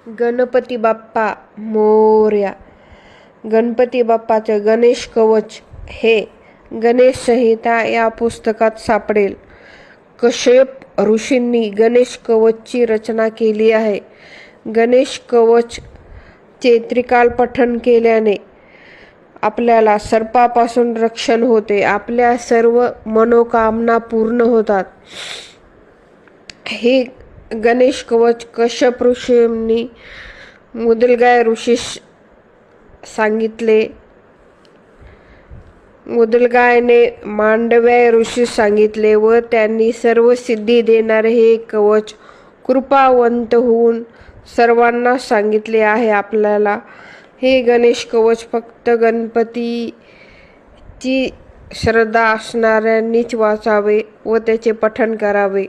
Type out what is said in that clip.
गणपती बाप्पा मोरया. गणपती बाप्पाचं गणेश कवच हे गणेश संहिता या पुस्तकात सापडेल. कश्यप ऋषींनी गणेश कवचची रचना केली आहे. गणेश कवच चे त्रिकाल पठण केल्याने आपल्याला सर्पापासून रक्षण होते. आपल्या सर्व मनोकामना पूर्ण होतात. हे गणेश कवच कश्यप ऋषींनी मुदगल ऋषीस सांगितले. मुदगलाने मांडव्य ऋषीस सांगितले व त्यांनी सर्व सिद्धी देणारे हे कवच कृपावंत होऊन सर्वांना सांगितले आहे. आपल्याला हे गणेश कवच फक्त गणपतीची श्रद्धा असणाऱ्यांनीच वाचावे व त्याचे पठण करावे.